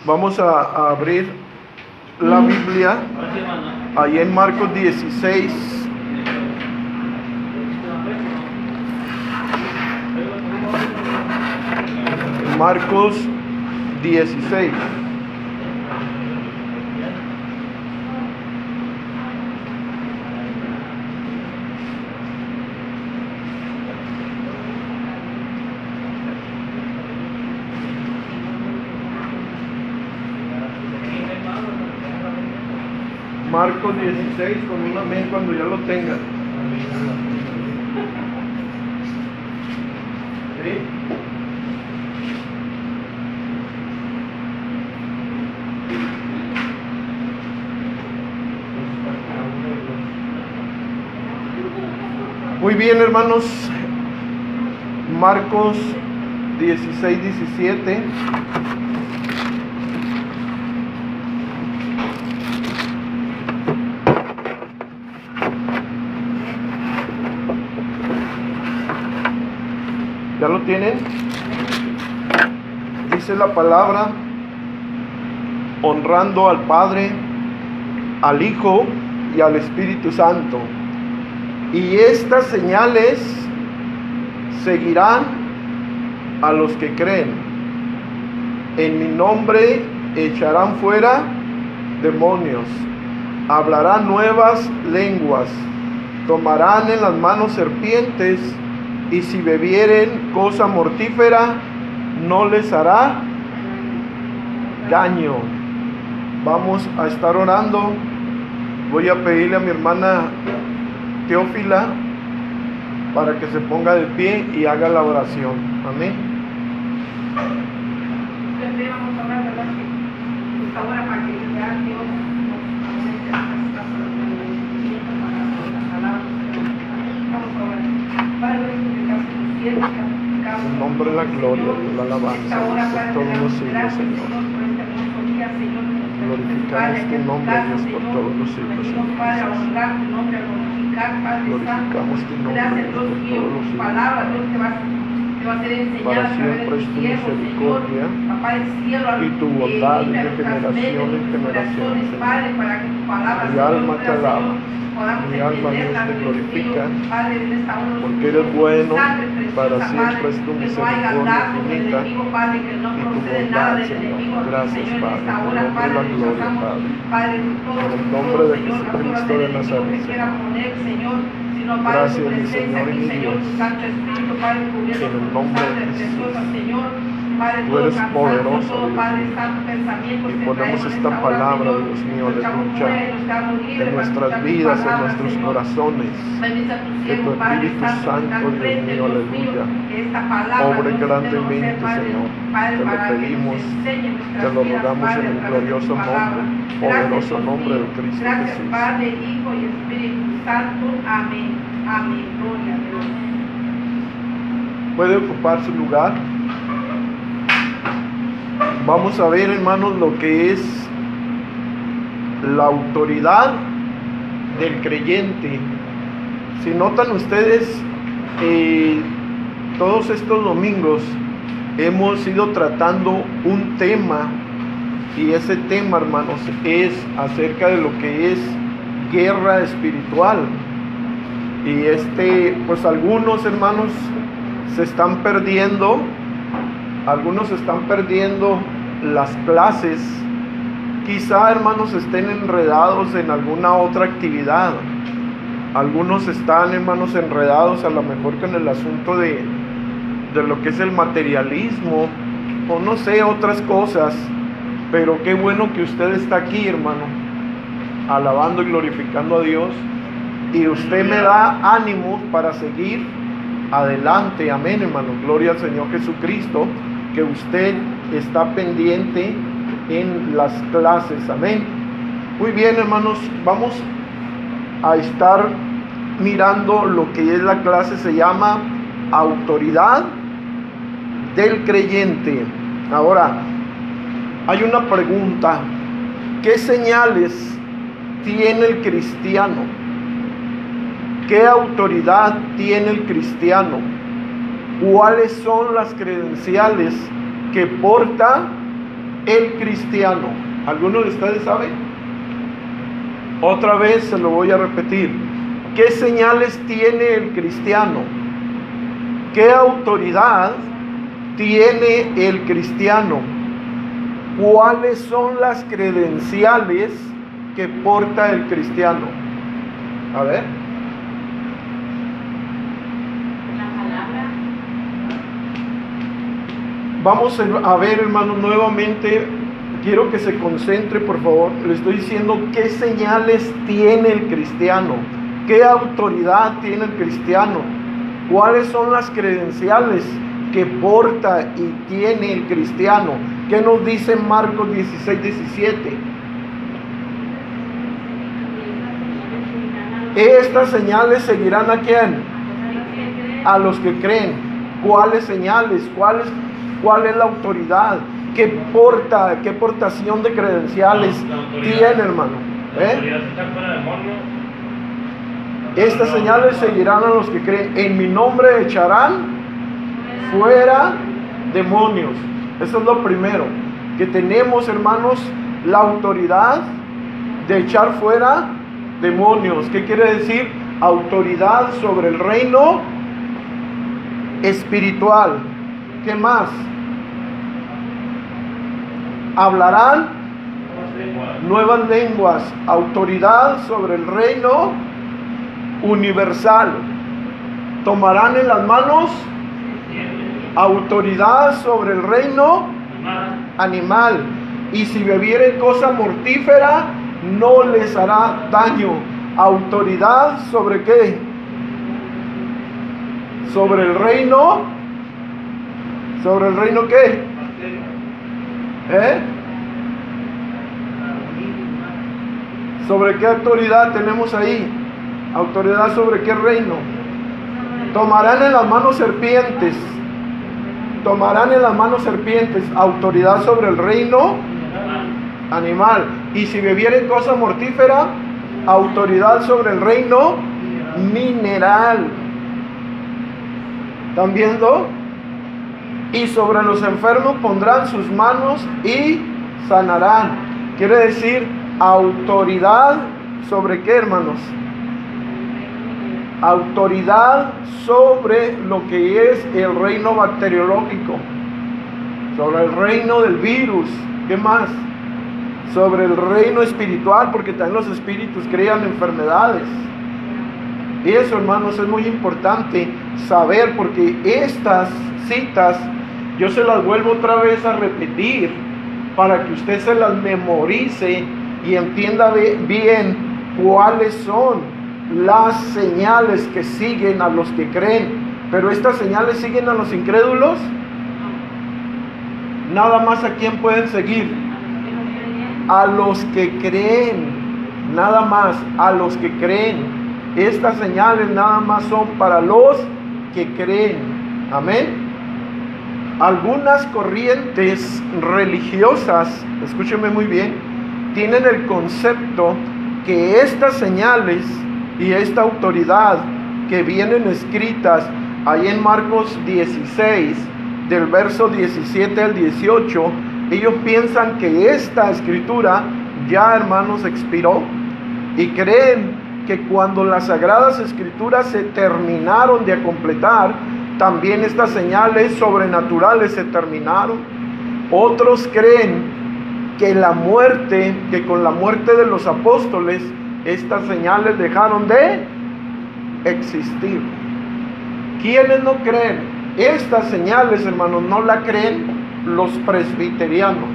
Vamos a abrir la Biblia ahí en Marcos 16. Marcos 16. Marcos 16 con un amén cuando ya lo tengan. ¿Sí? Muy bien, hermanos. Marcos 16, 17. ¿Ya lo tienen? Dice la palabra: honrando al Padre, al Hijo y al Espíritu Santo. Y estas señales seguirán a los que creen. En mi nombre echarán fuera demonios, hablarán nuevas lenguas, tomarán en las manos serpientes, y si bebieren cosa mortífera, no les hará daño. Vamos a estar orando. Voy a pedirle a mi hermana Teófila para que se ponga de pie y haga la oración. Amén. Vamos a orar, ¿verdad? Esta hora para que ya Dios en nombre de la gloria y la alabanza por todos los siglos, Señor. Glorificamos tu nombre, Dios, por todos los siglos, Señor. Glorificamos tu nombre, Dios, por todos los siglos. Para siempre es tu misericordia y tu bondad de generación en generación, Señor. Mi alma te alaba, mi alma, Dios, te glorifica, porque eres bueno, para siempre es tu misericordia infinita y tu bondad, Señor. Gracias, Padre, por el nombre de la gloria, Padre, en el nombre de Jesucristo de Nazaret, Señor. Gracias, mi Señor y mi Dios, que en el nombre de Jesús tú eres poderoso, Dios, y ponemos esta palabra, Dios mío, de lucha en nuestras vidas, en nuestros corazones, que tu Espíritu Santo, Dios mío, aleluya, obre grandemente, Señor. Te lo pedimos, te lo rogamos en el glorioso nombre, poderoso nombre de Cristo Jesús. Padre, Hijo y Espíritu Santo. Amén. Amén. Gloria a Dios. Puede ocupar su lugar. Vamos a ver, hermanos, lo que es la autoridad del creyente. Si notan ustedes, todos estos domingos hemos ido tratando un tema, y ese tema, hermanos, es acerca de lo que es guerra espiritual. Y pues algunos, hermanos, se están perdiendo las clases. Quizá, hermanos, estén enredados en alguna otra actividad. Algunos están, hermanos, enredados a lo mejor con el asunto de lo que es el materialismo, o no sé, otras cosas. Pero qué bueno que usted está aquí, hermano, alabando y glorificando a Dios, y usted me da ánimo para seguir adelante. Amén, hermano. Gloria al Señor Jesucristo, que usted está pendiente en las clases. Amén. Muy bien, hermanos, vamos a estar mirando lo que es la clase. Se llama autoridad del creyente. Ahora, hay una pregunta: ¿qué señales tiene el cristiano? ¿Qué autoridad tiene el cristiano? ¿Cuáles son las credenciales que porta el cristiano? ¿Alguno de ustedes sabe? Otra vez se lo voy a repetir. ¿Qué señales tiene el cristiano? ¿Qué autoridad tiene el cristiano? ¿Cuáles son las credenciales que porta el cristiano? A ver. La palabra. Vamos a ver, hermanos, nuevamente. Quiero que se concentre, por favor. Le estoy diciendo qué señales tiene el cristiano. ¿Qué autoridad tiene el cristiano? ¿Cuáles son las credenciales que porta y tiene el cristiano? ¿Qué nos dice Marcos 16:17? Estas señales seguirán ¿a quién? A los que creen. ¿Cuáles señales? ¿Cuál es la autoridad? ¿Qué portación de credenciales tiene, hermano? Estas señales seguirán a los que creen. En mi nombre echarán fuera demonios. Eso es lo primero. Que tenemos, hermanos, la autoridad de echar fuera demonios. ¿Qué quiere decir? Autoridad sobre el reino espiritual. ¿Qué más? Hablarán nuevas lenguas. Autoridad sobre el reino universal. Tomarán en las manos autoridad sobre el reino animal. Y si bebieren cosa mortífera, no les hará daño. Autoridad sobre qué? Sobre el reino. ¿Sobre el reino qué? ¿Sobre qué autoridad tenemos ahí? ¿Autoridad sobre qué reino? Tomarán en las manos serpientes. Tomarán en las manos serpientes. Autoridad sobre el reino animal. Y si bebieren cosa mortífera, autoridad sobre el reino mineral. ¿Están viendo? Y sobre los enfermos pondrán sus manos y sanarán. Quiere decir autoridad sobre qué, hermanos? Autoridad sobre lo que es el reino bacteriológico, sobre el reino del virus. ¿Qué más? Sobre el reino espiritual, porque también los espíritus crean enfermedades. Y eso, hermanos, es muy importante saber, porque estas citas yo se las vuelvo otra vez a repetir para que usted se las memorice y entienda bien cuáles son las señales que siguen a los que creen. Pero estas señales siguen a los incrédulos. Nada más a quién pueden seguir. A los que creen. Nada más a los que creen. Estas señales nada más son para los que creen. Amén. Algunas corrientes religiosas, escúcheme muy bien, tienen el concepto que estas señales y esta autoridad que vienen escritas ahí en Marcos 16, del verso 17 al 18, ellos piensan que esta escritura ya, hermanos, expiró, y creen que cuando las sagradas escrituras se terminaron de completar, también estas señales sobrenaturales se terminaron. Otros creen que con la muerte de los apóstoles, estas señales dejaron de existir. ¿Quiénes no creen? Estas señales, hermanos, no la creen los presbiterianos,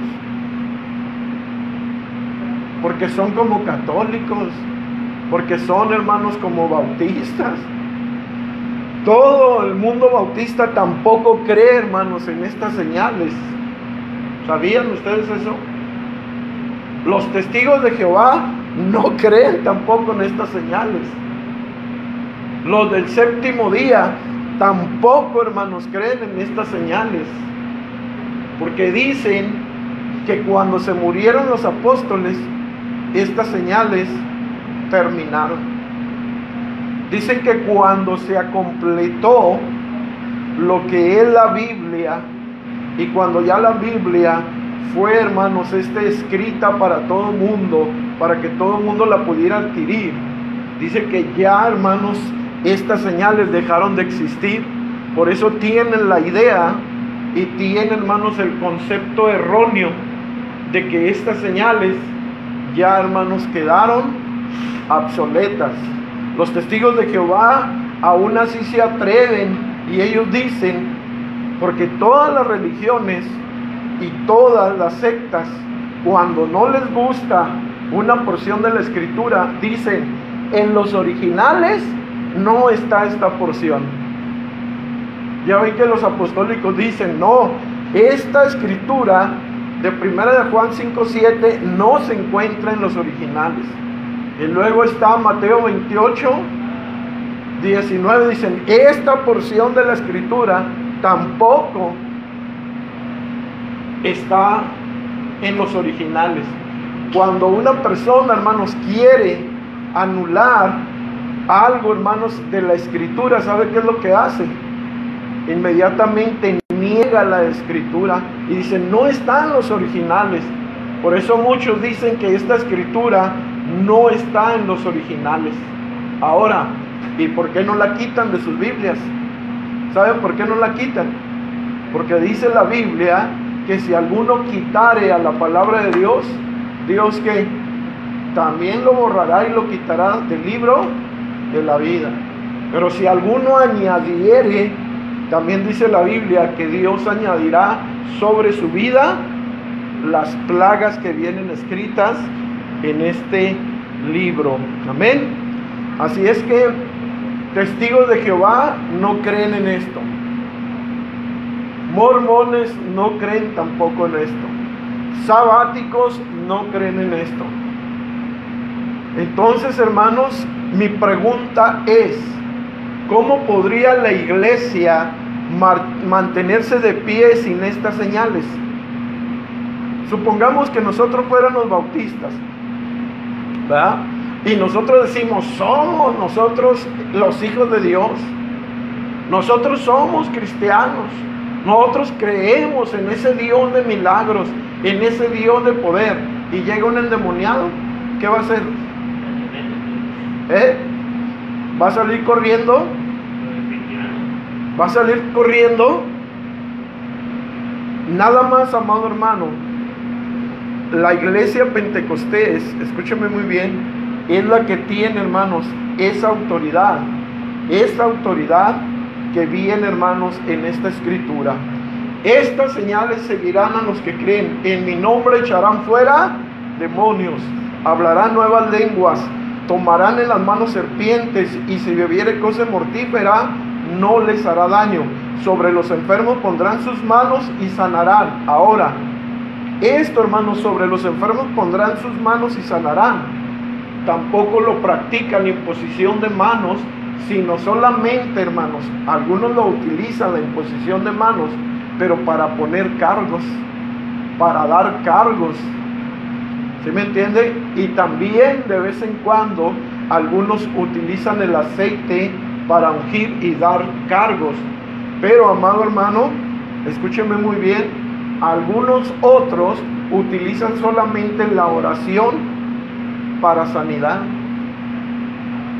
porque son como católicos, porque son, hermanos, como bautistas. Todo el mundo bautista tampoco cree, hermanos, en estas señales. ¿Sabían ustedes eso? Los testigos de Jehová no creen tampoco en estas señales. Los del séptimo día tampoco, hermanos, creen en estas señales, porque dicen que cuando se murieron los apóstoles, estas señales terminaron. Dicen que cuando se completó lo que es la Biblia, y cuando ya la Biblia fue, hermanos, escrita para todo mundo, para que todo el mundo la pudiera adquirir. Dice que ya, hermanos, estas señales dejaron de existir. Por eso tienen la idea y tienen, hermanos, el concepto erróneo de que estas señales ya, hermanos, quedaron obsoletas. Los testigos de Jehová aún así se atreven y ellos dicen, porque todas las religiones y todas las sectas, cuando no les gusta una porción de la escritura, dicen, en los originales no está esta porción. Ya ven que los apostólicos dicen, no, esta escritura de 1 de Juan 5:7 no se encuentra en los originales. Y luego está Mateo 28:19, dicen, esta porción de la escritura tampoco está en los originales. Cuando una persona, hermanos, quiere anular algo, hermanos, de la escritura, ¿sabe qué es lo que hace? Inmediatamente niega la escritura y dice, no están los originales. Por eso muchos dicen que esta escritura no está en los originales. Ahora, ¿y por qué no la quitan de sus Biblias? ¿Saben por qué no la quitan? Porque dice la Biblia que si alguno quitare a la palabra de Dios, Dios que también lo borrará y lo quitará del libro de la vida. Pero si alguno añadiere, también dice la Biblia que Dios añadirá sobre su vida las plagas que vienen escritas en este libro. Amén. Así es que testigos de Jehová no creen en esto. Mormones no creen tampoco en esto. Sabáticos no creen en esto. Entonces, hermanos, mi pregunta es, ¿cómo podría la iglesia mantenerse de pie sin estas señales? Supongamos que nosotros fuéramos bautistas, ¿verdad? Y nosotros decimos, somos nosotros los hijos de Dios. Nosotros somos cristianos. Nosotros creemos en ese Dios de milagros, en ese Dios de poder. Y llega un endemoniado, ¿qué va a hacer? ¿Va a salir corriendo? ¿Va a salir corriendo? Nada más, amado hermano, la iglesia Pentecostés, escúchame muy bien, es la que tiene, hermanos, esa autoridad que viene, hermanos, en esta escritura. Estas señales seguirán a los que creen. En mi nombre echarán fuera demonios, hablarán nuevas lenguas, tomarán en las manos serpientes, y si bebiere cosa mortífera no les hará daño. Sobre los enfermos pondrán sus manos y sanarán. Ahora, esto, hermanos, sobre los enfermos pondrán sus manos y sanarán. Tampoco lo practican imposición de manos, sino solamente, hermanos, algunos lo utilizan, la imposición de manos, pero para poner cargos, para dar cargos. ¿Sí me entiende? Y también de vez en cuando algunos utilizan el aceite para ungir y dar cargos. Pero, amado hermano, escúcheme muy bien, algunos otros utilizan solamente la oración para sanidad.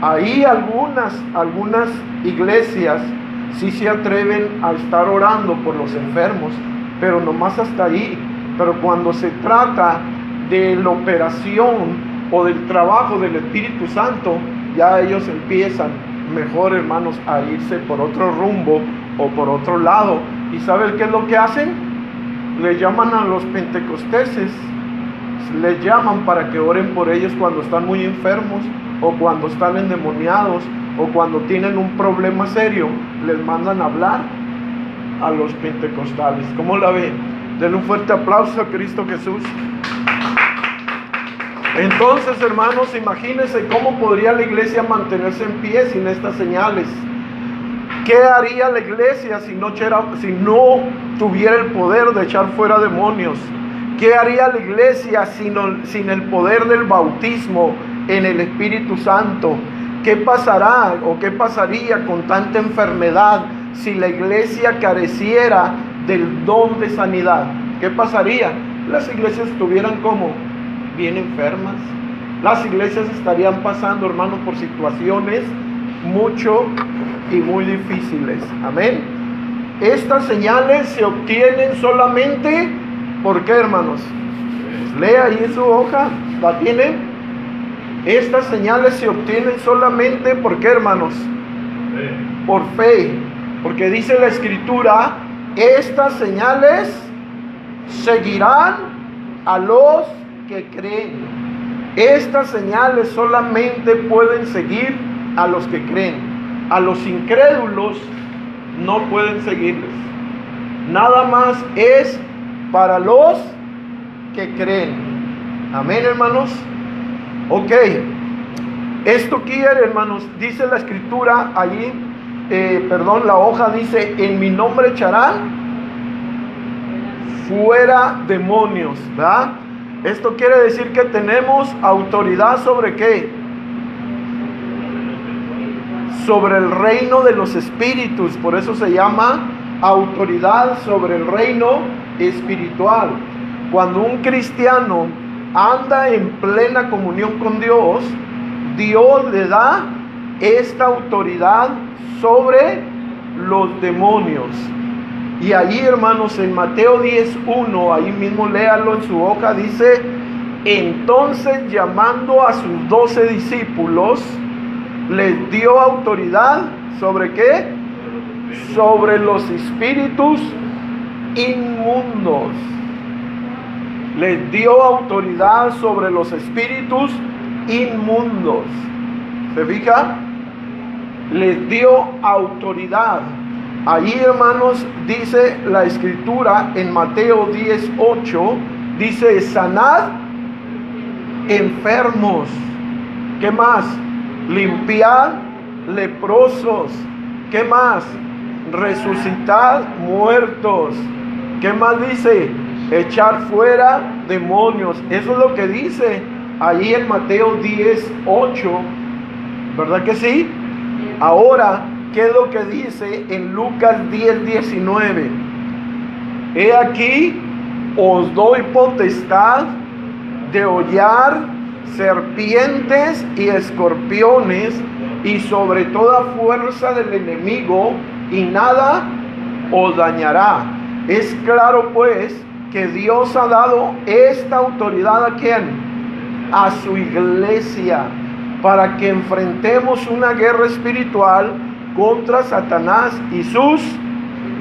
Ahí algunas iglesias sí se atreven a estar orando por los enfermos, pero nomás hasta ahí. Pero cuando se trata de la operación o del trabajo del Espíritu Santo, ya ellos empiezan mejor, hermanos, a irse por otro rumbo o por otro lado. ¿Y saben qué es lo que hacen? Le llaman a los pentecosteses, les llaman para que oren por ellos cuando están muy enfermos, o cuando están endemoniados, o cuando tienen un problema serio. Les mandan a hablar a los pentecostales. ¿Cómo la ven? Denle un fuerte aplauso a Cristo Jesús. Entonces, hermanos, imagínense cómo podría la iglesia mantenerse en pie sin estas señales. ¿Qué haría la iglesia si no tuviera el poder de echar fuera demonios? ¿Qué haría la iglesia sin el poder del bautismo en el Espíritu Santo? ¿Qué pasará o qué pasaría con tanta enfermedad si la iglesia careciera del don de sanidad? ¿Qué pasaría? las iglesias estuvieran como bien enfermas. Las iglesias estarían pasando, hermanos, por situaciones mucho y muy difíciles. Amén. Estas señales se obtienen solamente, ¿por qué, hermanos? Pues lea ahí en su hoja, ¿la tienen? Estas señales se obtienen solamente, ¿por qué, hermanos? Por fe. Porque dice la Escritura, estas señales seguirán a los que creen. Estas señales solamente pueden seguir a los que creen. A los incrédulos no pueden seguirles. Nada más es para los que creen. Amén, hermanos. Ok. Esto quiere, hermanos, dice la Escritura allí, la hoja dice, en mi nombre echarán fuera demonios, ¿verdad? Esto quiere decir que tenemos autoridad ¿sobre qué? Sobre el reino de los espíritus. Por eso se llama autoridad sobre el reino espiritual. Cuando un cristiano anda en plena comunión con Dios, Dios le da esta autoridad sobre los demonios. Y allí, hermanos, en Mateo 10:1, ahí mismo léalo en su hoja, dice, entonces llamando a sus 12 discípulos, les dio autoridad, ¿sobre qué? Sobre los espíritus inmundos. Les dio autoridad sobre los espíritus inmundos. ¿Se fija? Les dio autoridad. Allí, hermanos, dice la Escritura en Mateo 10:8, dice, sanad enfermos. ¿Qué más? Limpiad leprosos. ¿Qué más? Resucitad muertos. ¿Qué más dice? Echar fuera demonios. Eso es lo que dice ahí en Mateo 10:8. ¿Verdad que sí? Ahora, ¿qué es lo que dice en Lucas 10:19? He aquí, os doy potestad de hollar serpientes y escorpiones y sobre toda fuerza del enemigo, y nada os dañará. Es claro, pues, que Dios ha dado esta autoridad ¿a quién? A su iglesia, para que enfrentemos una guerra espiritual contra Satanás y sus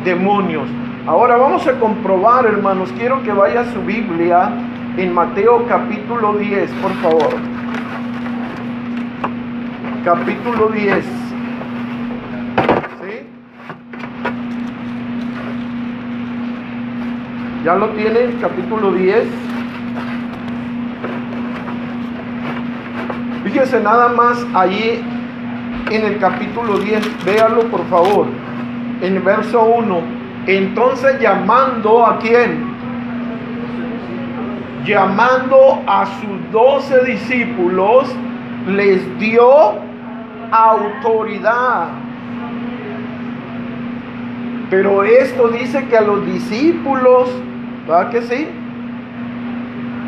demonios. Ahora vamos a comprobar, hermanos, quiero que vaya a su Biblia en Mateo capítulo 10, por favor. Capítulo 10. ¿Sí? ¿Ya lo tienen? Capítulo 10. Fíjense nada más allí en el capítulo 10, véanlo por favor, en el verso 1. Entonces llamando ¿a quién? Llamando a sus 12 discípulos, les dio autoridad. Pero esto dice que a los discípulos, ¿verdad que sí?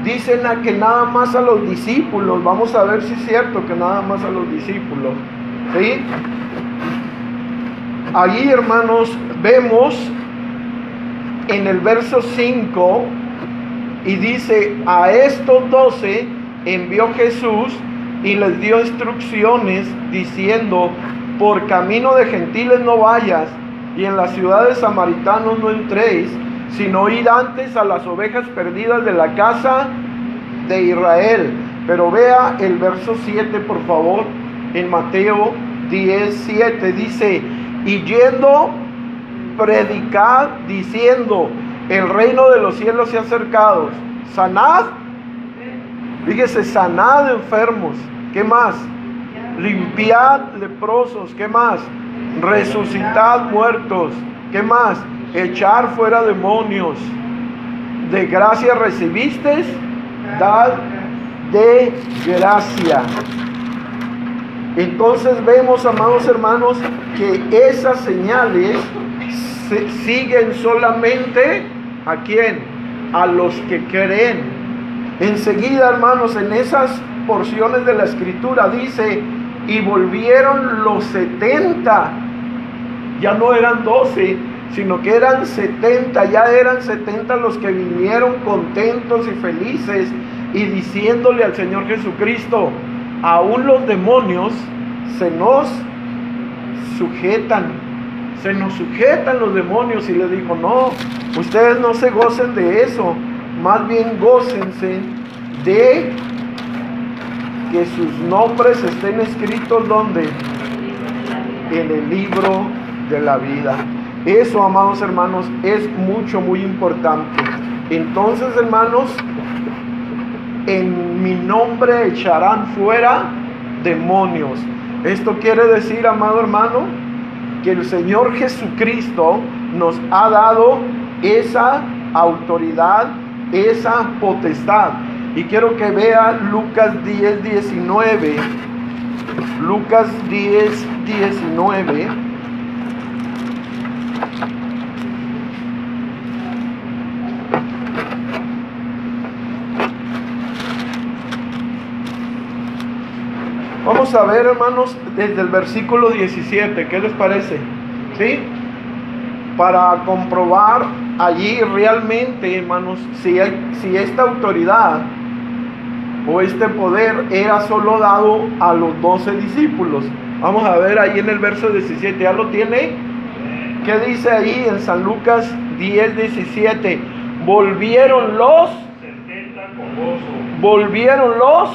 Dicen que nada más a los discípulos. Vamos a ver si es cierto que nada más a los discípulos. ¿Sí? Allí, hermanos, vemos en el verso 5 y dice, a estos 12 envió Jesús y les dio instrucciones diciendo, por camino de gentiles no vayas y en las ciudades samaritanos no entréis, sino ir antes a las ovejas perdidas de la casa de Israel. Pero vea el verso 7, por favor, en Mateo 10:7, dice, y yendo, predicad diciendo, el reino de los cielos se ha acercado, sanad, fíjese, sanad enfermos, ¿qué más? Limpiad leprosos, ¿qué más? Resucitad muertos, ¿qué más? Echar fuera demonios. De gracia recibisteis, dad de gracia. Entonces vemos, amados hermanos, que esas señales siguen solamente ¿a quién? a los que creen. Enseguida, hermanos, en esas porciones de la Escritura dice, y volvieron los 70, ya no eran 12, sino que eran 70, ya eran 70 los que vinieron contentos y felices y diciéndole al Señor Jesucristo, aún los demonios se nos sujetan los demonios. Y le dijo, no, ustedes no se gocen de eso, más bien gócense de que sus nombres estén escritos ¿dónde? En el libro de la vida. Eso, amados hermanos, es muy importante. Entonces, hermanos, en mi nombre echarán fuera demonios. Esto quiere decir, amado hermano, que el Señor Jesucristo nos ha dado esa autoridad, esa potestad. Y quiero que vea Lucas 10:19. Lucas 10:19. Vamos a ver, hermanos, desde el versículo 17, ¿qué les parece? ¿Sí? Para comprobar allí realmente, hermanos, si esta autoridad o este poder era solo dado a los 12 discípulos. Vamos a ver ahí en el verso 17, ¿ya lo tiene? ¿Qué dice ahí en San Lucas 10:17? Volvieron los 70 con gozo. Volvieron los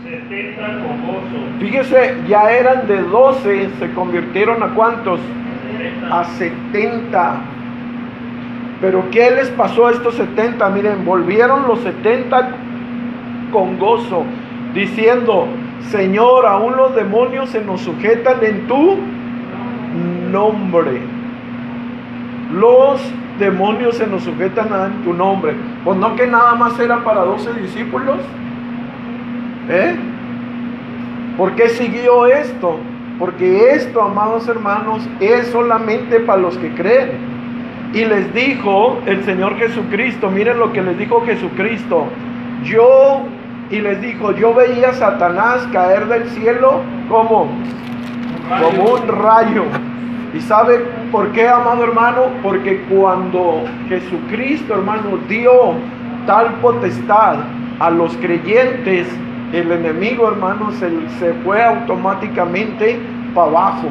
70 con gozo. Fíjese, ya eran de 12, se convirtieron a ¿cuántos? 70. A 70. Pero ¿qué les pasó a estos 70? Miren, volvieron los 70 con gozo, diciendo, Señor, aún los demonios se nos sujetan en tu nombre. Los demonios se nos sujetan en tu nombre. Pues no, que nada más era para 12 discípulos. ¿Por qué siguió esto? Porque esto, amados hermanos, es solamente para los que creen. Y les dijo el Señor Jesucristo, miren lo que les dijo Jesucristo. Y les dijo, yo veía a Satanás caer del cielo como un rayo. ¿Y sabe por qué, amado hermano? Porque cuando Jesucristo, hermano, dio tal potestad a los creyentes, el enemigo, hermano, se fue automáticamente para abajo.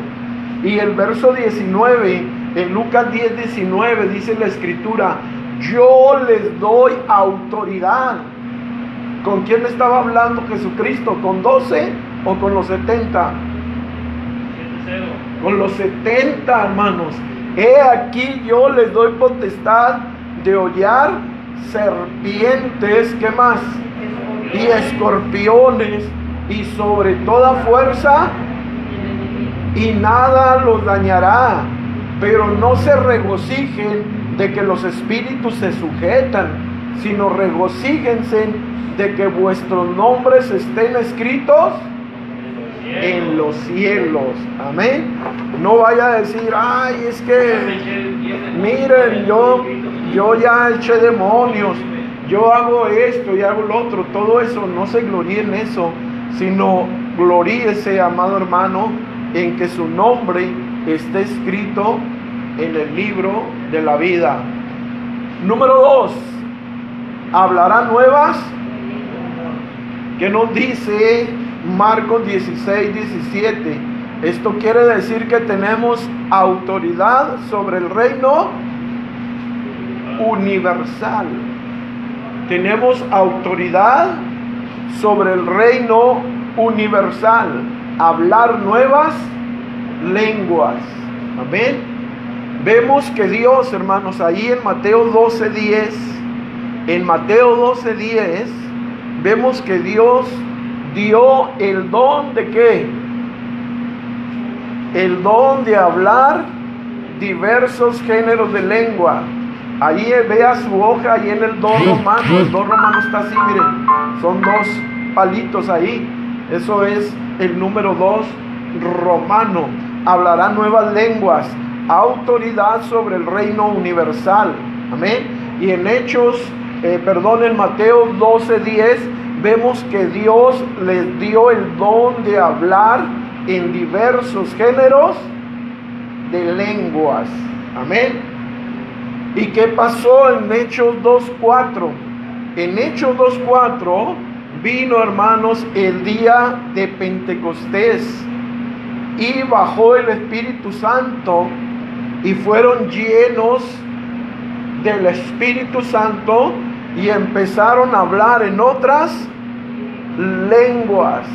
Y el verso 19, en Lucas 10:19, dice la Escritura, yo les doy autoridad. ¿Con quién estaba hablando Jesucristo? ¿Con 12 o con los 70? Con los 70, hermanos. He aquí yo les doy potestad de hollar serpientes, ¿qué más? Y escorpiones, y sobre toda fuerza, y nada los dañará. Pero no se regocijen de que los espíritus se sujetan, sino regocíjense de que vuestros nombres estén escritos en los cielos. Amén. No vaya a decir, ay, es que miren, yo ya eché demonios, yo hago esto y hago lo otro. Todo eso, no se gloríe en eso, sino gloríese, amado hermano, en que su nombre esté escrito en el libro de la vida. Número 2, hablará nuevas. ¿Qué nos dice Marcos 16:17? Esto quiere decir que tenemos autoridad sobre el reino universal. Tenemos autoridad sobre el reino universal. Hablar nuevas lenguas. Amén. Vemos que Dios, hermanos, ahí en Mateo 12:10, vemos que Dios dio el don de ¿qué? El don de hablar diversos géneros de lengua. Ahí vea su hoja, ahí en el 2 romano. El 2 romano está así, miren. Son 2 palitos ahí. Eso es el número 2 romano. Hablará nuevas lenguas. Autoridad sobre el reino universal. Amén. Y en Hechos en Mateo 12:10, vemos que Dios les dio el don de hablar en diversos géneros de lenguas. Amén. ¿Y qué pasó en Hechos 2:4? En Hechos 2:4 vino, hermanos, el día de Pentecostés y bajó el Espíritu Santo y fueron llenos del Espíritu Santo y empezaron a hablar en otras lenguas.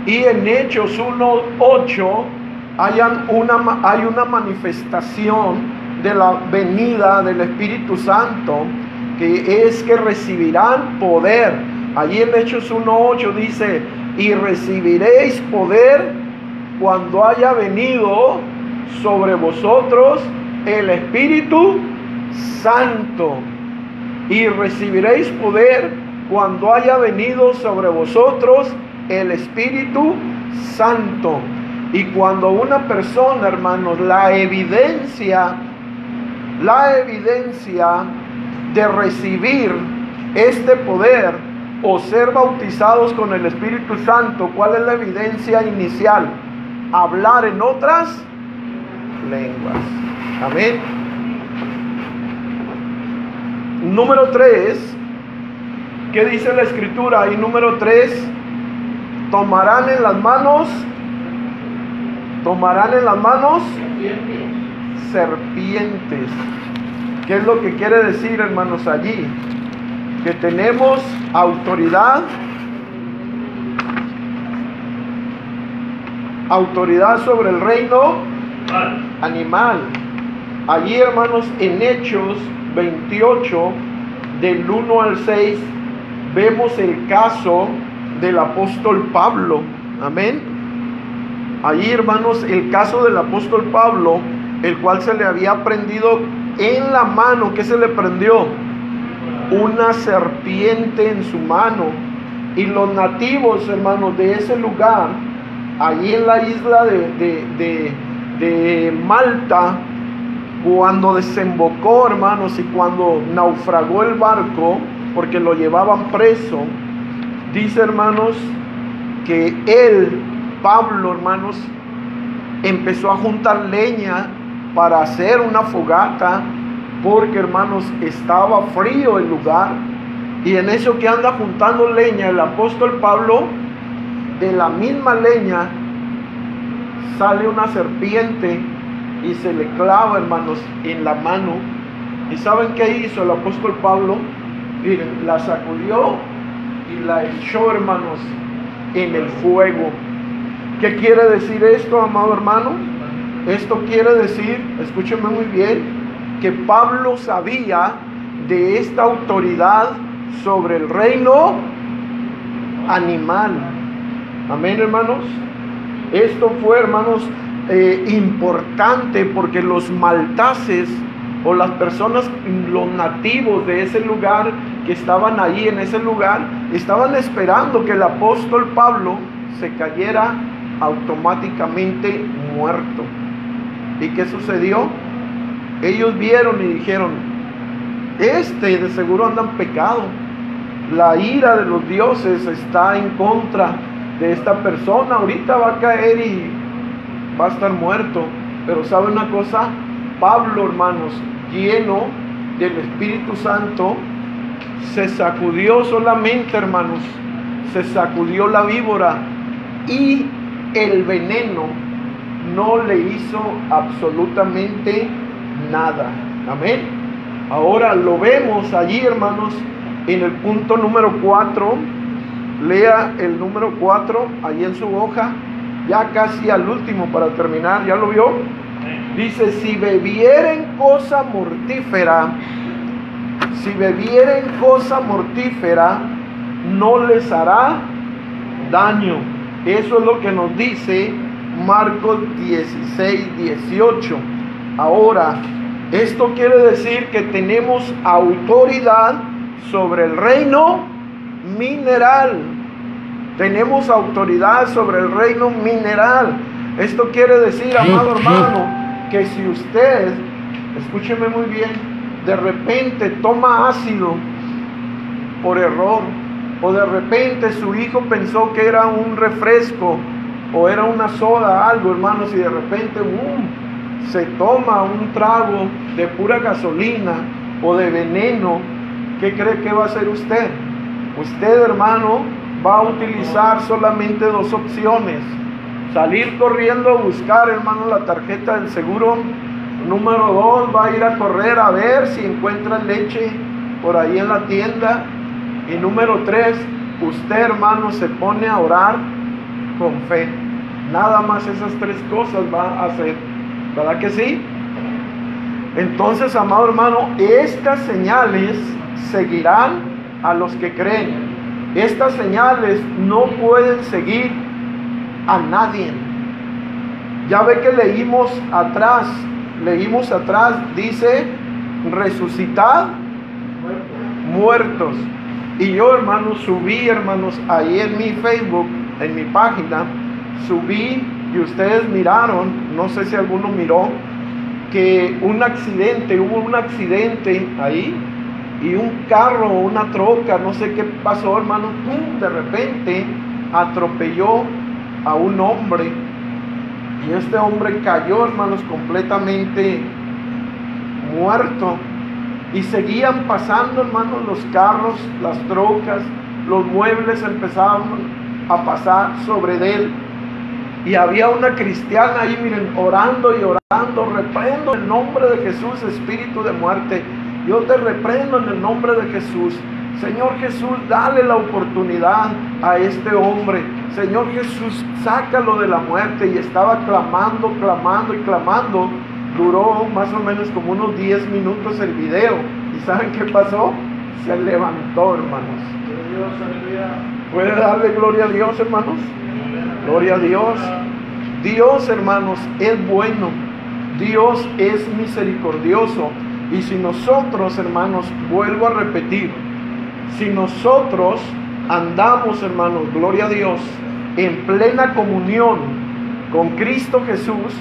Y en Hechos 1:8 hay una manifestación de la venida del Espíritu Santo, que es que recibirán poder. Allí en Hechos 1:8 dice: y recibiréis poder cuando haya venido sobre vosotros el Espíritu Santo. Y recibiréis poder cuando haya venido sobre vosotros el Espíritu Santo. Y cuando una persona, hermanos, la evidencia de recibir este poder o ser bautizados con el Espíritu Santo, ¿cuál es la evidencia inicial? Hablar en otras lenguas. Amén. Número 3, ¿qué dice la Escritura? Ahí número 3, tomarán en las manos serpientes. ¿Qué es lo que quiere decir, hermanos, allí? Que tenemos autoridad sobre el reino animal. Allí, hermanos, en Hechos 28, del 1 al 6, vemos el caso del apóstol Pablo. Amén. Allí, hermanos, el caso del apóstol Pablo, el cual se le había prendido en la mano. ¿Qué se le prendió? Una serpiente en su mano. Y los nativos, hermanos, de ese lugar, allí en la isla de Malta, cuando desembocó, hermanos, y cuando naufragó el barco, porque lo llevaban preso, dice, hermanos, que él, Pablo, hermanos, empezó a juntar leña para hacer una fogata, porque, hermanos, estaba frío el lugar. Y en eso que anda juntando leña el apóstol Pablo, de la misma leña sale una serpiente y se le clava, hermanos, en la mano. ¿Y saben qué hizo el apóstol Pablo? Miren, la sacudió y la echó, hermanos, en el fuego. ¿Qué quiere decir esto, amado hermano? Esto quiere decir, escúchenme muy bien, que Pablo sabía de esta autoridad sobre el reino animal. Amén, hermanos. Esto fue, hermanos, importante, porque los maltases o las personas, los nativos de ese lugar que estaban ahí en ese lugar, estaban esperando que el apóstol Pablo se cayera automáticamente muerto. ¿Y qué sucedió? Ellos vieron y dijeron: este de seguro anda en pecado. La ira de los dioses está en contra de esta persona. Ahorita va a caer y va a estar muerto. Pero ¿sabe una cosa? Pablo, hermanos, lleno del Espíritu Santo, se sacudió solamente, hermanos, se sacudió la víbora y el veneno no le hizo absolutamente nada. Amén. Ahora lo vemos allí, hermanos, en el punto número 4. Lea el número 4 ahí en su hoja, ya casi al último para terminar. ¿Ya lo vio? Dice: si bebieren cosa mortífera, no les hará daño. Eso es lo que nos dice Marcos 16:18. Ahora, esto quiere decir que tenemos autoridad sobre el reino mineral. Tenemos autoridad sobre el reino mineral. Esto quiere decir, amado hermano, que si usted, escúcheme muy bien, de repente toma ácido por error, o de repente su hijo pensó que era un refresco o era una soda, algo, hermanos, y de repente se toma un trago de pura gasolina o de veneno. ¿Qué cree que va a hacer usted? Usted, hermano, va a utilizar solamente dos opciones: salir corriendo a buscar, hermano, la tarjeta del seguro. Número 2, va a ir a correr a ver si encuentra leche por ahí en la tienda. Y número 3, usted, hermano, se pone a orar con fe. Nada más esas 3 cosas va a hacer, ¿verdad que sí? Entonces, amado hermano, estas señales seguirán a los que creen. Estas señales no pueden seguir a nadie. Ya ve que leímos atrás, dice: resucitad muertos. Y yo, hermanos, subí, hermanos, ahí en mi Facebook, en mi página, subí, y ustedes miraron, no sé si alguno miró, que hubo un accidente ahí, y un carro, una troca, no sé qué pasó, hermano, ¡pum!, de repente atropelló a un hombre, y este hombre cayó, hermanos, completamente muerto. Y seguían pasando, hermanos, los carros, las trocas, los muebles empezaban a pasar sobre él. Y había una cristiana ahí, miren, orando y orando: reprendo en el nombre de Jesús, espíritu de muerte. Yo te reprendo en el nombre de Jesús. Señor Jesús, dale la oportunidad a este hombre. Señor Jesús, sácalo de la muerte. Y estaba clamando, clamando y clamando. Duró más o menos como unos 10 minutos el video. ¿Y saben qué pasó? Se levantó, hermanos. ¿Puede darle gloria a Dios, hermanos? Gloria a Dios. Dios, hermanos, es bueno. Dios es misericordioso. Y si nosotros, hermanos, vuelvo a repetir, si nosotros andamos, hermanos, gloria a Dios, en plena comunión con Cristo Jesús,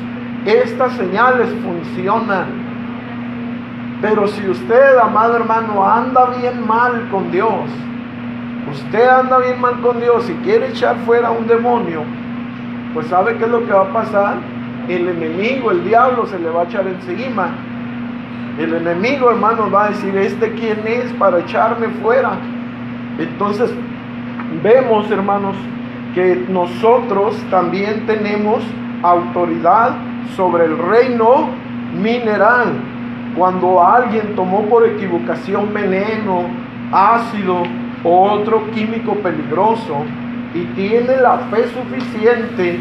estas señales funcionan. Pero si usted, amado hermano, anda bien mal con Dios, y quiere echar fuera un demonio, pues ¿sabe qué es lo que va a pasar? El enemigo, el diablo, se le va a echar encima. El enemigo, hermanos, va a decir: ¿este quién es para echarme fuera? Entonces vemos, hermanos, que nosotros también tenemos autoridad sobre el reino mineral. Cuando alguien tomó por equivocación veneno, ácido o otro químico peligroso, y tiene la fe suficiente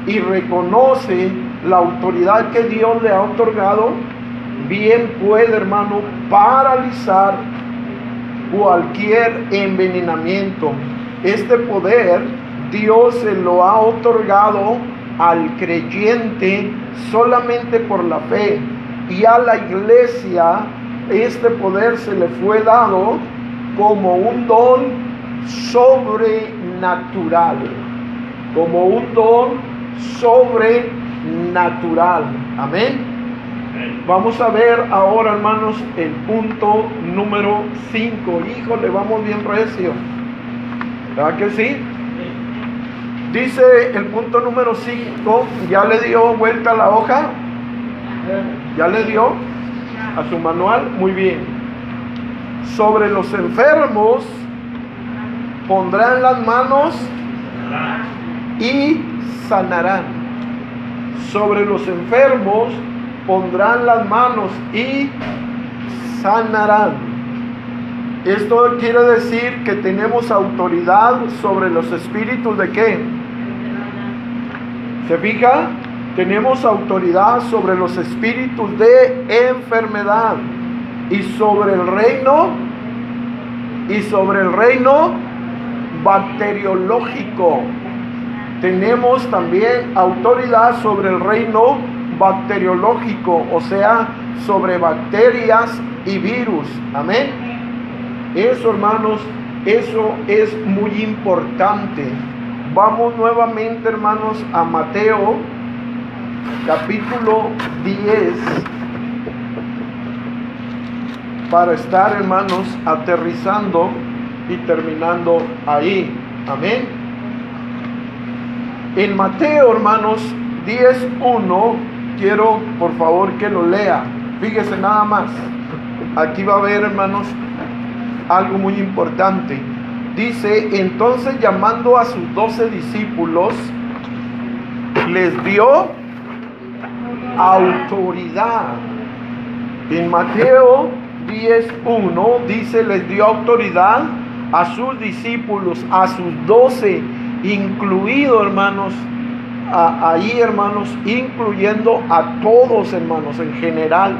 y reconoce la autoridad que Dios le ha otorgado, bien puede, hermano, paralizar cualquier envenenamiento. Este poder Dios se lo ha otorgado al creyente solamente por la fe, y a la iglesia este poder se le fue dado como un don sobrenatural, amén. Vamos a ver ahora, hermanos, el punto número 5. Híjole, vamos bien recio, ¿verdad que sí? Dice el punto número 5, ¿ya le dio vuelta a la hoja? ¿Ya le dio a su manual? Muy bien. Sobre los enfermos pondrán las manos y sanarán. Sobre los enfermos pondrán las manos y sanarán. Esto quiere decir que tenemos autoridad sobre los espíritus ¿de qué? ¿Se fija? Tenemos autoridad sobre los espíritus de enfermedad y sobre el reino bacteriológico. Tenemos también autoridad sobre el reino bacteriológico, o sea, sobre bacterias y virus. Amén. Eso, hermanos, eso es muy importante. Vamos nuevamente, hermanos, a Mateo capítulo 10 para estar, hermanos, aterrizando y terminando ahí. Amén. En Mateo, hermanos, 10:1, quiero por favor que lo lea. Fíjese nada más. Aquí va a haber, hermanos, algo muy importante. Dice: entonces, llamando a sus 12 discípulos, les dio autoridad. En Mateo 10:1 dice: les dio autoridad a sus discípulos, a sus 12, incluido, hermanos, ahí, hermanos, incluyendo a todos, hermanos, en general.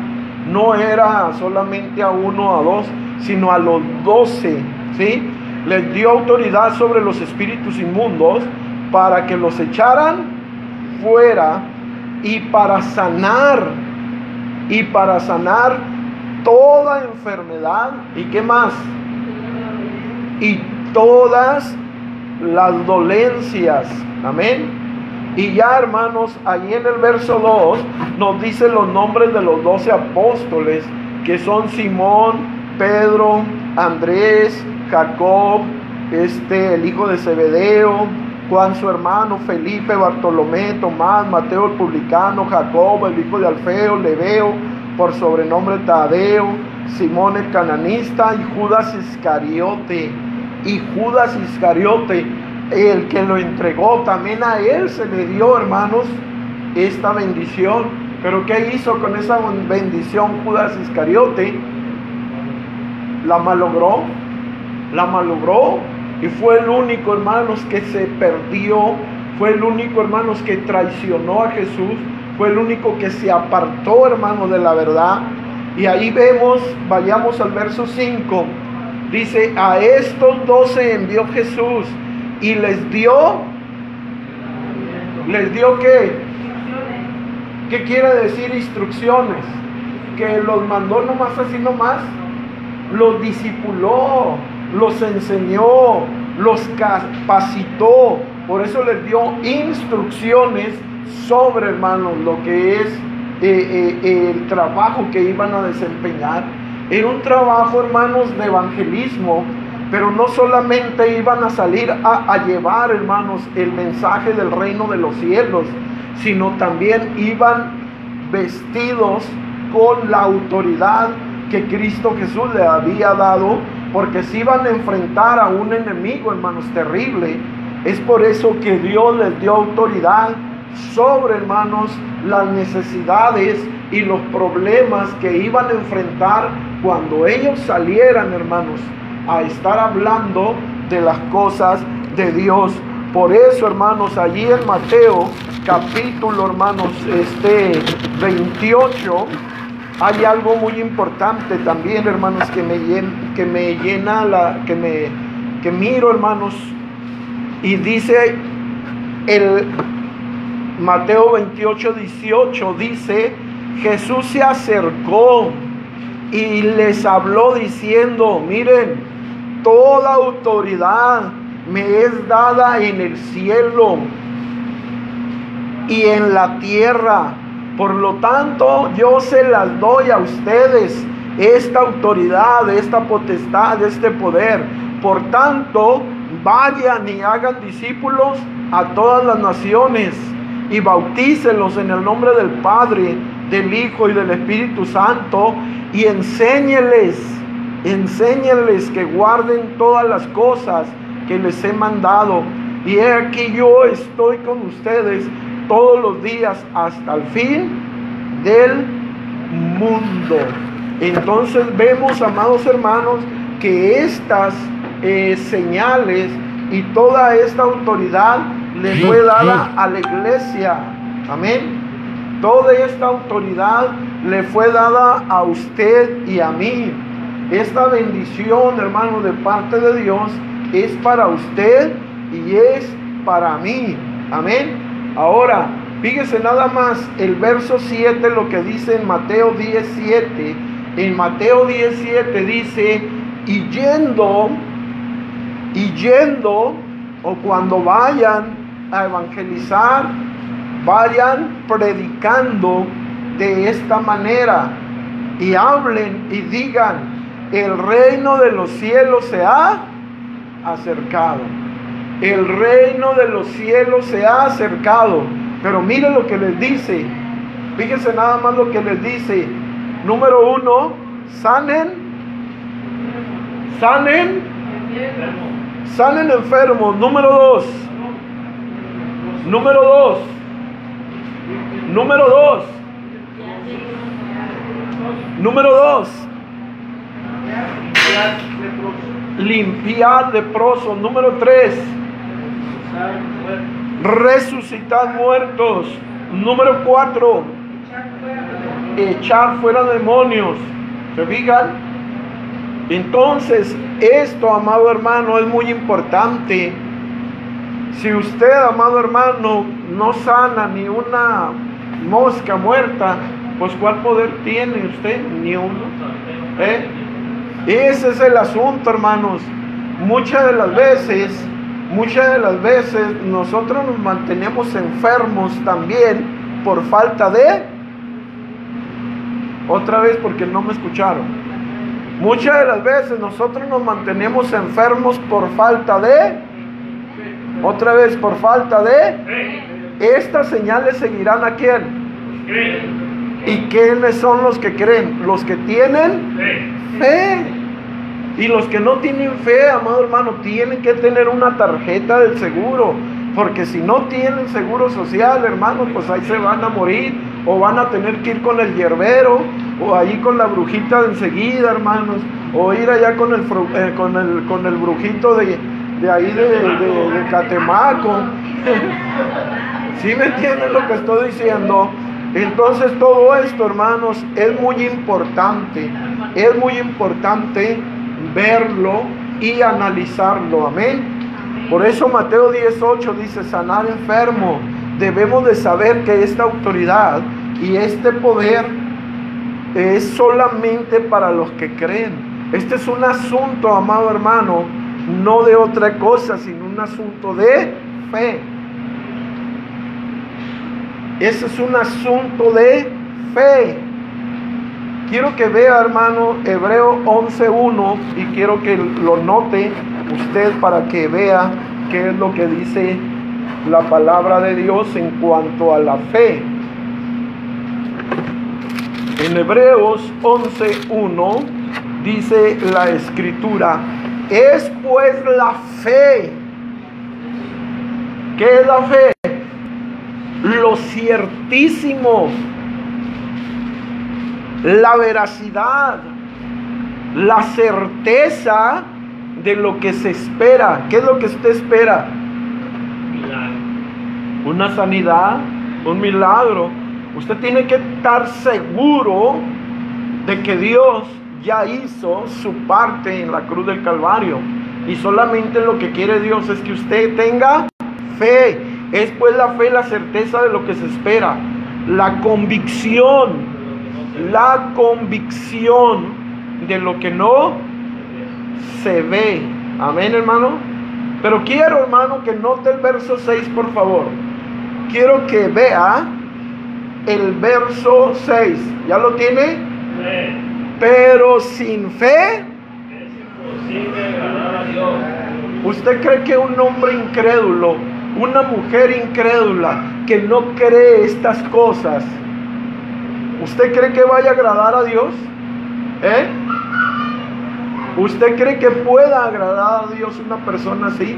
No era solamente a uno, a dos, sino a los 12, ¿sí? Les dio autoridad sobre los espíritus inmundos para que los echaran fuera y para sanar toda enfermedad. ¿Y qué más? Y todas las dolencias. Amén. Y ya, hermanos, ahí en el verso 2 nos dice los nombres de los 12 apóstoles, que son Simón, Pedro, Andrés, Jacob, el hijo de Zebedeo, Juan su hermano, Felipe, Bartolomé, Tomás, Mateo el publicano, Jacob el hijo de Alfeo, Lebeo, por sobrenombre Tadeo, Simón el cananista, y Judas Iscariote. El que lo entregó, también a él se le dio, hermanos, esta bendición. Pero ¿qué hizo con esa bendición Judas Iscariote? La malogró, y fue el único, hermanos, que se perdió, fue el único, hermanos, que traicionó a Jesús, fue el único que se apartó, hermanos, de la verdad. Y ahí vemos, vayamos al verso 5, dice: a estos 12 envió Jesús y les dio ¿qué? ¿Qué quiere decir instrucciones? Que los mandó nomás así nomás. Los discipuló, los enseñó, los capacitó. Por eso les dio instrucciones sobre, hermanos, lo que es el trabajo que iban a desempeñar. Era un trabajo, hermanos, de evangelismo. Pero no solamente iban a salir a llevar, hermanos, el mensaje del reino de los cielos, sino también iban vestidos con la autoridad que Cristo Jesús le había dado, porque se iban a enfrentar a un enemigo, hermanos, terrible. Es por eso que Dios les dio autoridad sobre, hermanos, las necesidades y los problemas que iban a enfrentar cuando ellos salieran, hermanos, a estar hablando de las cosas de Dios. Por eso, hermanos, allí en Mateo capítulo, hermanos, 28, hay algo muy importante también, hermanos, que miro, hermanos, y dice el Mateo 28, 18, dice: Jesús se acercó y les habló diciendo: miren, toda autoridad me es dada en el cielo y en la tierra. Por lo tanto, yo se las doy a ustedes, esta autoridad, esta potestad, este poder. Por tanto, vayan y hagan discípulos a todas las naciones y bautícenlos en el nombre del Padre, del Hijo y del Espíritu Santo, y enséñenles que guarden todas las cosas que les he mandado. Y he aquí, yo estoy con ustedes todos los días hasta el fin del mundo. Entonces vemos, amados hermanos, que estas señales y toda esta autoridad le fue dada a la iglesia. Amén. Toda esta autoridad le fue dada a usted y a mí. Esta bendición, hermano, de parte de Dios es para usted y es para mí. Amén. Ahora, fíjese nada más el verso 7, lo que dice en Mateo 17. En Mateo 17 dice: y yendo, o cuando vayan a evangelizar, vayan predicando de esta manera, y hablen y digan: el reino de los cielos se ha acercado. El reino de los cielos se ha acercado. Pero miren lo que les dice. Fíjense nada más lo que les dice. Número 1, sanen enfermos. Número 2, limpiar leprosos. Número 3, resucitar muertos. Número 4, echar fuera demonios. ¿Se fijan? Entonces, esto, amado hermano, es muy importante. Si usted, amado hermano, no sana ni una mosca muerta, pues ¿cuál poder tiene usted? Ni uno. Ese es el asunto, hermanos. Muchas de las veces nosotros nos mantenemos enfermos también por falta de... Otra vez, porque no me escucharon. Muchas de las veces nosotros nos mantenemos enfermos por falta de... Otra vez, por falta de... Estas señales seguirán a quién. ¿Y quiénes son los que creen? Los que tienen fe. Y los que no tienen fe, amado hermano, tienen que tener una tarjeta del seguro. Porque si no tienen seguro social, hermanos, pues ahí se van a morir. O van a tener que ir con el hierbero, o ahí con la brujita de enseguida, hermanos. O ir allá con el brujito de ahí de Catemaco. ¿Sí me entienden lo que estoy diciendo? Entonces todo esto, hermanos, es muy importante. Es muy importante verlo y analizarlo. Amén. Por eso Mateo 10:8 dice: sanar enfermo. Debemos de saber que esta autoridad y este poder es solamente para los que creen. Este es un asunto, amado hermano, no de otra cosa, sino un asunto de fe. Ese es un asunto de fe. Quiero que vea, hermano, Hebreo 11:1, y quiero que lo note usted para que vea qué es lo que dice la palabra de Dios en cuanto a la fe. En Hebreos 11:1 dice la escritura: es pues la fe. ¿Qué es la fe? Lo ciertísimo, la veracidad, la certeza de lo que se espera. ¿Qué es lo que usted espera? Una sanidad, un milagro. Usted tiene que estar seguro de que Dios ya hizo su parte en la cruz del Calvario, y solamente lo que quiere Dios es que usted tenga fe. Es pues la fe, la certeza de lo que se espera, la convicción de lo que no se ve. Amén, hermano. Pero quiero, hermano, que note el verso 6, por favor. Quiero que vea el verso 6. ¿Ya lo tiene? Sí. Pero sin fe es imposible agradar a Dios. ¿Usted cree que un hombre incrédulo, una mujer incrédula que no cree estas cosas, usted cree que vaya a agradar a Dios? ¿Usted cree que pueda agradar a Dios una persona así,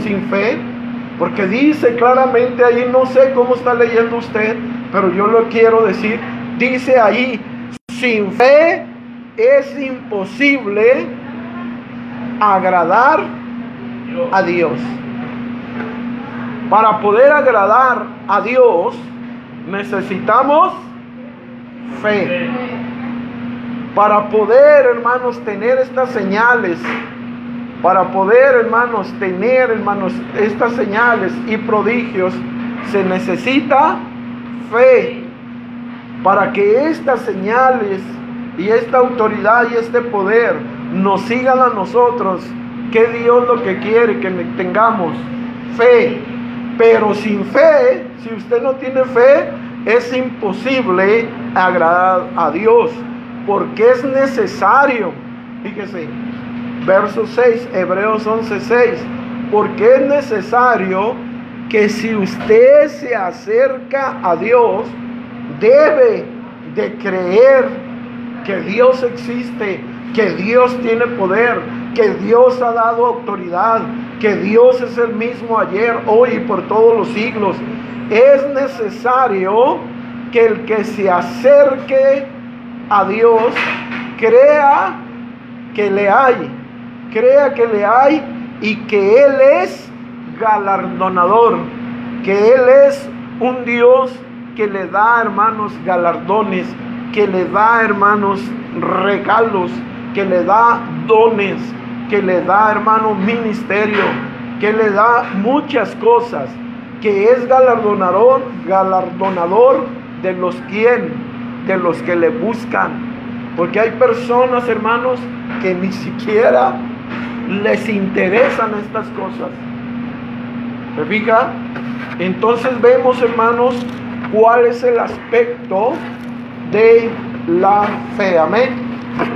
sin fe? Porque dice claramente ahí, no sé cómo está leyendo usted, pero yo lo quiero decir, dice ahí: sin fe es imposible agradar a Dios. Para poder agradar a Dios necesitamos fe. Para poder, hermanos, tener estas señales, para poder, hermanos, tener, hermanos, estas señales y prodigios, se necesita fe. Para que estas señales y esta autoridad y este poder nos sigan a nosotros, que Dios lo que quiere que tengamos fe. Pero sin fe, si usted no tiene fe, es imposible agradar a Dios, porque es necesario, fíjese, Verso 6, Hebreos 11:6. Porque es necesario que si usted se acerca a Dios, debe de creer que Dios existe, que Dios tiene poder, que Dios ha dado autoridad, que Dios es el mismo ayer, hoy y por todos los siglos. Es necesario que el que se acerque a Dios crea que le hay, y que Él es galardonador, que Él es un Dios que le da, hermanos, galardones, que le da, hermanos, regalos, que le da dones, que le da, hermanos, ministerio, que le da muchas cosas, que es galardonador de los que le buscan. Porque hay personas, hermanos, que ni siquiera les interesan estas cosas. ¿Se fija? Entonces vemos, hermanos, cuál es el aspecto de la fe. Amén.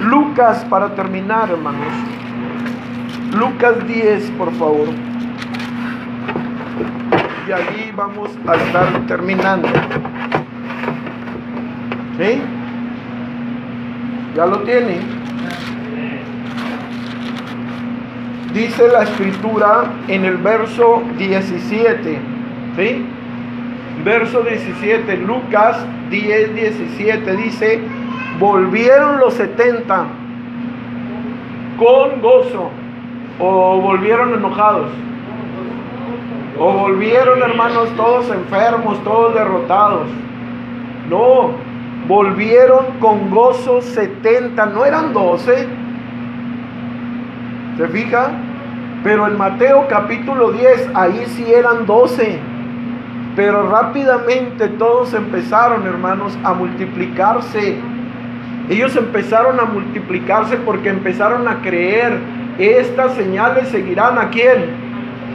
Lucas, para terminar, hermanos. Lucas 10, por favor. Y allí vamos a estar terminando. ¿Sí? ¿Ya lo tienen? Dice la escritura en el verso 17, ¿sí? Verso 17, Lucas 10, 17 dice: volvieron los 70 con gozo, o volvieron enojados, o volvieron, hermanos, todos enfermos, todos derrotados. No, volvieron con gozo 70, no eran 12. ¿Se fija? Pero en Mateo capítulo 10, ahí sí eran 12. Pero rápidamente todos empezaron, hermanos, a multiplicarse. Ellos empezaron a multiplicarse porque empezaron a creer. Estas señales seguirán ¿a quién?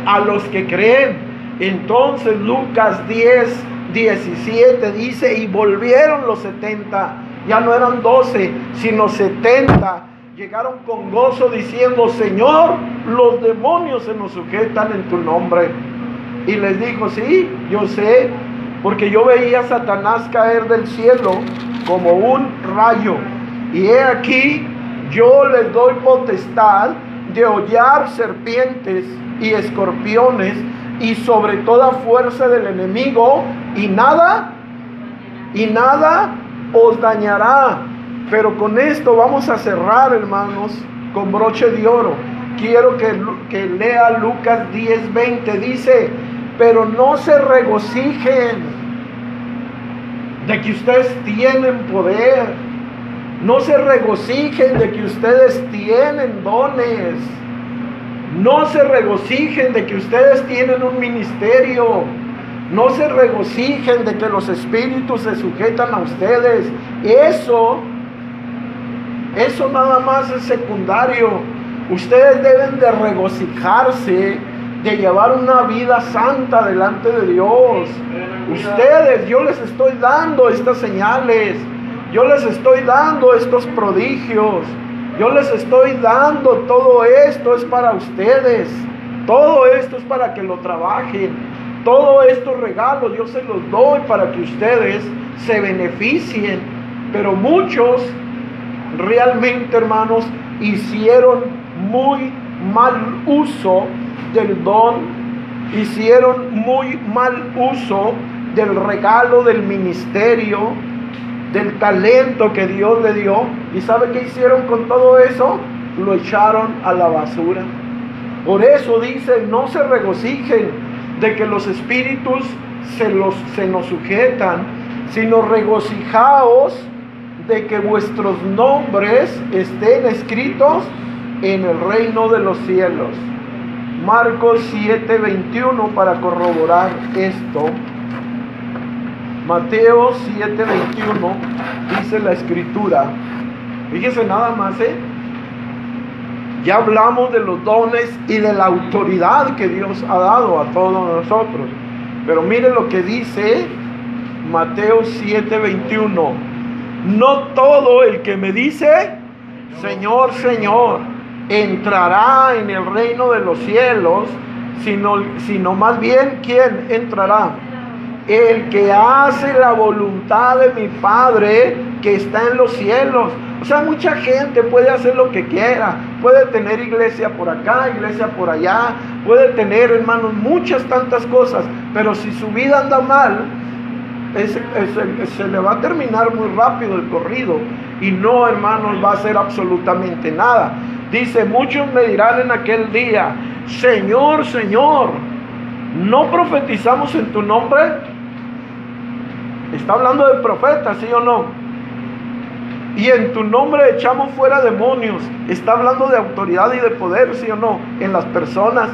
A los que creen. Entonces Lucas 10, 17 dice: y volvieron los 70. Ya no eran 12, sino 70. Llegaron con gozo diciendo: Señor, los demonios se nos sujetan en tu nombre. Y les dijo: sí, yo sé, porque yo veía a Satanás caer del cielo como un rayo. Y he aquí, yo les doy potestad de hollar serpientes y escorpiones y sobre toda fuerza del enemigo, y nada os dañará. Pero con esto vamos a cerrar, hermanos, con broche de oro. Quiero que lea Lucas 10:20. Dice: pero no se regocijen de que ustedes tienen poder. No se regocijen de que ustedes tienen dones. No se regocijen de que ustedes tienen un ministerio. No se regocijen de que los espíritus se sujetan a ustedes. Eso nada más es secundario. Ustedes deben de regocijarse de llevar una vida santa delante de Dios. Ustedes, yo les estoy dando estas señales. Yo les estoy dando estos prodigios. Yo les estoy dando todo esto. Es para ustedes. Todo esto es para que lo trabajen. Todos estos regalos yo se los doy para que ustedes se beneficien. Pero muchos realmente, hermanos, hicieron muy mal uso del don, hicieron muy mal uso del regalo del ministerio, del talento que Dios le dio. ¿Y sabe qué hicieron con todo eso? Lo echaron a la basura. Por eso dice: no se regocijen de que los espíritus se nos sujetan, sino regocijaos de que vuestros nombres estén escritos en el reino de los cielos. Marcos 7:21 para corroborar esto. Mateo 7:21 dice la escritura. Fíjese nada más, ya hablamos de los dones y de la autoridad que Dios ha dado a todos nosotros. Pero mire lo que dice Mateo 7:21. No todo el que me dice Señor, Señor entrará en el reino de los cielos, sino más bien, ¿quién entrará? El que hace la voluntad de mi Padre que está en los cielos. O sea, mucha gente puede hacer lo que quiera, puede tener iglesia por acá, iglesia por allá, puede tener, hermanos, muchas tantas cosas, pero si su vida anda mal, se le va a terminar muy rápido el corrido y no, hermanos, va a hacer absolutamente nada. Dice, muchos me dirán en aquel día, Señor, Señor, ¿no profetizamos en tu nombre? Está hablando de profetas, ¿sí o no? Y en tu nombre echamos fuera demonios. Está hablando de autoridad y de poder, ¿sí o no? En las personas.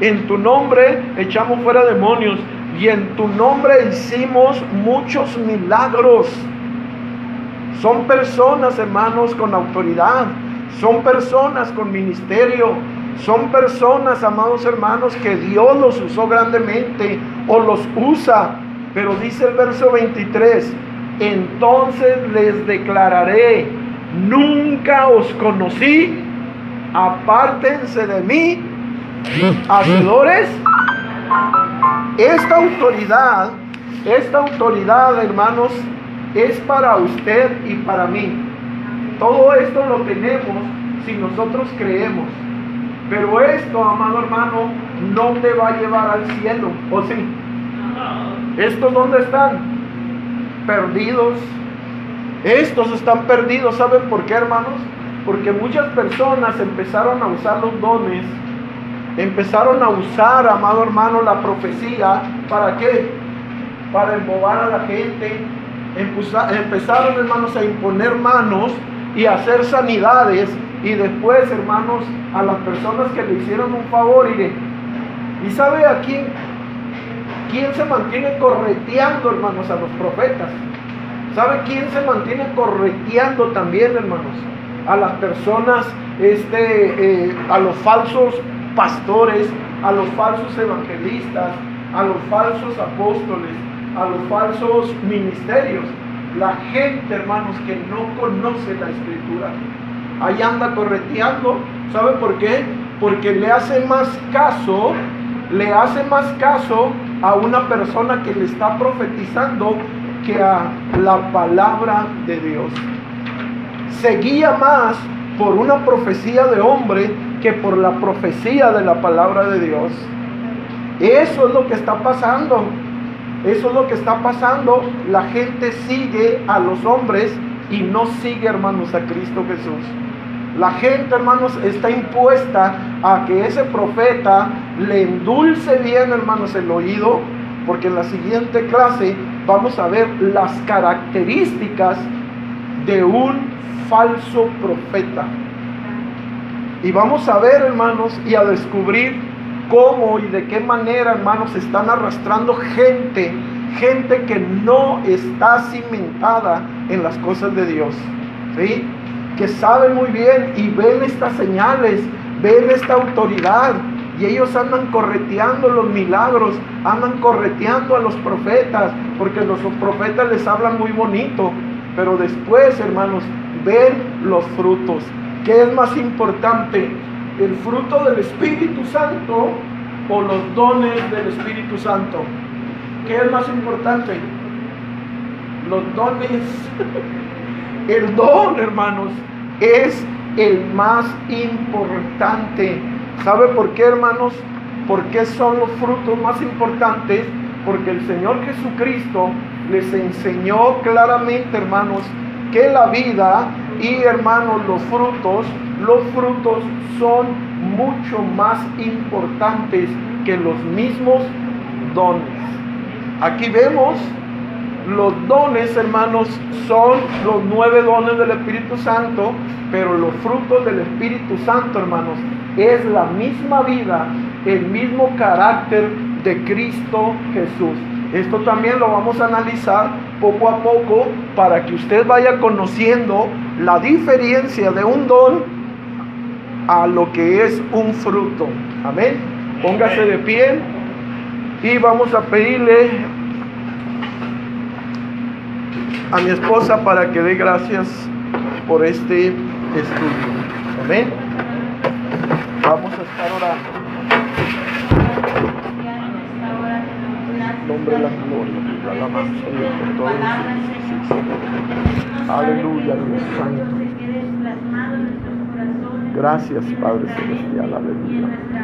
En tu nombre echamos fuera demonios. Y en tu nombre hicimos muchos milagros. Son personas, hermanos, con autoridad. Son personas con ministerio. Son personas, amados hermanos, que Dios los usó grandemente o los usa. Pero dice el verso 23, entonces les declararé, nunca os conocí, apártense de mí, hacedores. Esta autoridad, hermanos, es para usted y para mí. Todo esto lo tenemos si nosotros creemos. Pero esto, amado hermano, no te va a llevar al cielo, ¿o sí? ¿Estos dónde están? Perdidos. Estos están perdidos. ¿Saben por qué, hermanos? Porque muchas personas empezaron a usar los dones, empezaron a usar, amado hermano, la profecía. ¿Para qué? Para embobar a la gente. Empezaron, hermanos, a imponer manos y a hacer sanidades. Y después, hermanos, a las personas que le hicieron un favor, y ¿sabe a quién se mantiene correteando, hermanos? A los profetas. ¿Sabe quién se mantiene correteando también, hermanos? A las personas, a los falsos pastores, a los falsos evangelistas, a los falsos apóstoles, a los falsos ministerios. La gente, hermanos, que no conoce la Escritura, ahí anda correteando. ¿Sabe por qué? Porque le hace más caso a una persona que le está profetizando que a la palabra de Dios. Se guía más por una profecía de hombre que por la profecía de la palabra de Dios. Eso es lo que está pasando. Eso es lo que está pasando. La gente sigue a los hombres y no sigue, hermanos, a Cristo Jesús. La gente, hermanos, está impuesta a que ese profeta le endulce bien, hermanos, el oído, porque en la siguiente clase vamos a ver las características de un falso profeta. Y vamos a ver, hermanos, y a descubrir cómo y de qué manera, hermanos, están arrastrando gente que no está cimentada en las cosas de Dios, ¿sí? Que saben muy bien y ven estas señales, ven esta autoridad, y ellos andan correteando los milagros, andan correteando a los profetas, porque los profetas les hablan muy bonito, pero después, hermanos, ven los frutos. ¿Qué es más importante? ¿El fruto del Espíritu Santo o los dones del Espíritu Santo? ¿Qué es más importante? Los dones. El don, hermanos, es el más importante. ¿Sabe por qué, hermanos? ¿Por qué son los frutos más importantes? Porque el Señor Jesucristo les enseñó claramente, hermanos, que la vida y, hermanos, los frutos son mucho más importantes que los mismos dones. Aquí vemos los dones, hermanos, son los 9 dones del Espíritu Santo, pero los frutos del Espíritu Santo, hermanos, es la misma vida, el mismo carácter de Cristo Jesús. Esto también lo vamos a analizar poco a poco para que usted vaya conociendo la diferencia de un don a lo que es un fruto. Amén. Póngase de pie y vamos a pedirle a mi esposa para que dé gracias por este estudio. Amén. a estar orando. Nombre de la gloria, la alabanza a Dios por todo lo que hizo. Aleluya, Dios santo. Gracias, Padre Celestial, aleluya.